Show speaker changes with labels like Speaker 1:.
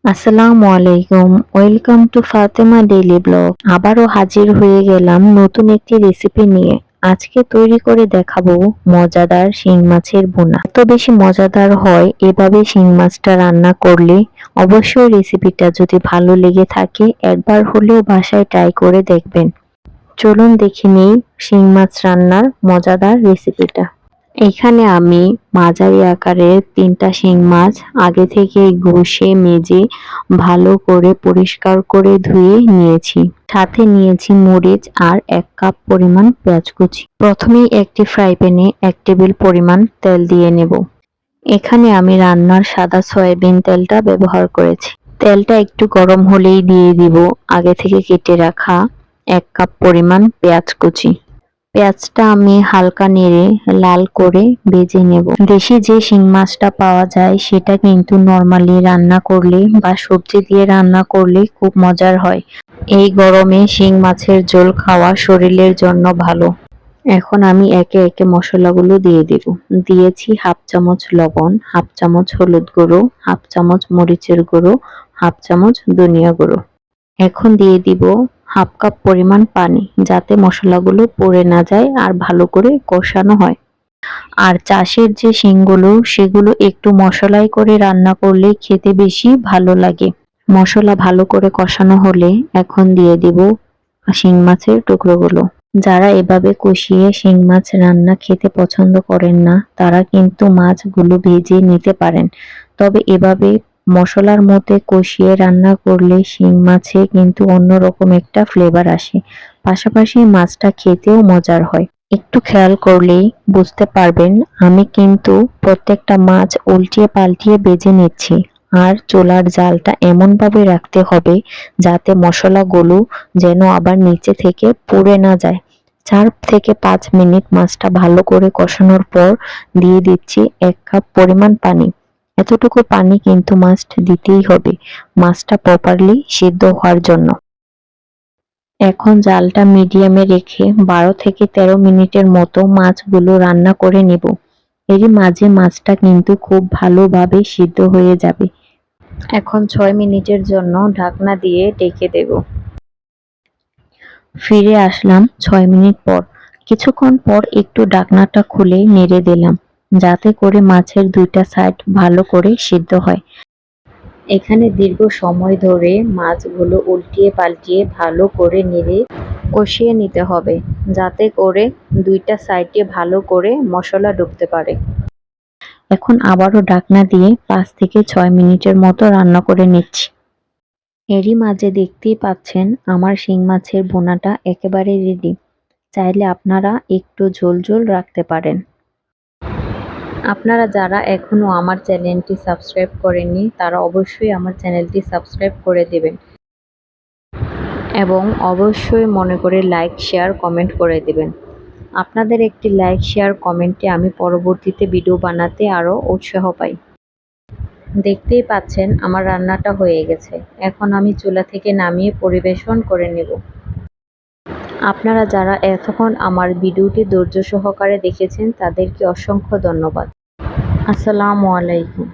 Speaker 1: আসসালামু আলাইকুম। Welcome to Fatema daily blog. আবারও হাজির হয়ে গেলাম নতুন একটি রেসিপি নিয়ে। আজকে তৈরি করে দেখাবো মজাদার শিং মাছের ভুনা। এত বেশি মজাদার হয় এভাবে শিং মাছটা রান্না করলে। অবশ্যই রেসিপিটা যদি ভালো লেগে থাকে একবার হলেও বাসায় ট্রাই করে দেখবেন। চলুন দেখে নিই শিং মাছ রান্নার মজাদার রেসিপিটা। এখানে আমি মাঝারি আকারের ৩টা শিং মাছ আগে থেকেই ঘষে মেজে ভালো করে পরিষ্কার করে ধুয়ে নিয়েছি। সাথে নিয়েছি মরিচ আর ১ কাপ পরিমাণ পেঁয়াজ কুচি। প্রথমেই একটি ফ্রাই প্যানে ১ টেবিল পরিমাণ তেল দিয়ে নেব। এখানে আমি রান্নার সাদা সয়াবিন তেলটা ব্যবহার করেছি। তেলটা একটু গরম হলেই দিয়ে দিব আগে থেকে কেটে রাখা ১ কাপ পরিমাণ পেঁয়াজ কুচি। পেঁয়াজটা আমি হালকা নেড়ে লাল করে ভেজে নেব। দেশি যে শিং মাছটা পাওয়া যায় সেটা কিন্তু নরমালি রান্না করলে বা সবজি দিয়ে রান্না করলে খুব মজার হয়। এই গরমে শিং মাছের ঝোল খাওয়া শরীরের জন্য ভালো। এখন আমি একে একে মশলাগুলো দিয়ে দেব। দিয়েছি হাফ চামচ লবণ, হাফ চামচ হলুদ গুঁড়ো, হাফ চামচ মরিচের গুঁড়ো, হাফ চামচ ধনিয়া গুঁড়ো। এখন দিয়ে দিব হাফ কাপ পরিমাণ পানি, যাতে মশলাগুলো পুড়ে না যায় আর ভালো করে কষানো হয়। আর চাষের যে শিংগুলো সেগুলো একটু মশলাই করে রান্না করলে খেতে বেশি ভালো লাগে। মশলা ভালো করে কষানো হলে এখন দিয়ে দিব শিং মাছের টুকরোগুলো। যারা এভাবে কষিয়ে শিং মাছ রান্না খেতে পছন্দ করেন না তারা কিন্তু মাছগুলো ভেজে নিতে পারেন। তবে এভাবে মশলার মধ্যে কষিয়ে রান্না করলে শিং মাছে কিন্তু অন্যরকম একটা ফ্লেভার আসে। পাশাপাশি মাছটা খেতেও মজার হয়। একটু খেয়াল করলেই বুঝতে পারবেন আমি কিন্তু প্রত্যেকটা মাছ উল্টিয়ে পাল্টিয়ে ভেজে নিচ্ছি। আর চুলার জালটা এমনভাবে রাখতে হবে যাতে মশলাগুলো যেন আবার নিচে থেকে পুড়ে না যায়। ৪ থেকে ৫ মিনিট মাছটা ভালো করে কষানোর পর দিয়ে দিচ্ছি ১ কাপ পরিমাণ পানি। এতটুকু পানি কিন্তু মাস্ট দিতেই হবে মাছটা প্রপারলি সিদ্ধ হওয়ার জন্য। এখন জালটা মিডিয়ামে রেখে ১২ থেকে ১৩ মিনিটের মতো মাছগুলো রান্না করে নেব। এরই মাঝে মাছটা কিন্তু খুব ভালোভাবে সিদ্ধ হয়ে যাবে। এখন ৬ মিনিটের জন্য ঢাকনা দিয়ে ঢেকে দেব। ফিরে আসলাম ৬ মিনিট পর। কিছুক্ষণ পর একটু ঢাকনাটা খুলে নেড়ে দিলাম, যাতে করে মাছের ২টা সাইড ভালো করে সিদ্ধ হয়। এখানে দীর্ঘ সময় ধরে মাছগুলো উল্টিয়ে পাল্টিয়ে ভালো করে নেড়ে কষিয়ে নিতে হবে, যাতে করে ২টা সাইডে ভালো করে মশলা ঢুকতে পারে। এখন আবারও ঢাকনা দিয়ে ৫ থেকে ৬ মিনিটের মতো রান্না করে নিচ্ছি। এরই মাঝে দেখতেই পাচ্ছেন আমার শিং মাছের ভুনাটা একেবারে রেডি। চাইলে আপনারা একটু ঝোল ঝোল রাখতে পারেন। আপনারা যারা এখনো আমার চ্যানেলটি সাবস্ক্রাইব করেননি তারা অবশ্যই আমার চ্যানেলটি সাবস্ক্রাইব করে দেবেন এবং অবশ্যই মনে করে লাইক, শেয়ার, কমেন্ট করে দেবেন। আপনাদের একটি লাইক, শেয়ার, কমেন্টে আমি পরবর্তীতে ভিডিও বানাতে আরও উৎসাহ পাই। দেখতেই পাচ্ছেন আমার রান্নাটা হয়ে গেছে। এখন আমি চুলা থেকে নামিয়ে পরিবেশন করে নেব। আপনারা যারা এতক্ষণ আমার ভিডিওটি ধৈর্য সহকারে দেখেছেন তাদেরকে অসংখ্য ধন্যবাদ। আসসালামু আলাইকুম।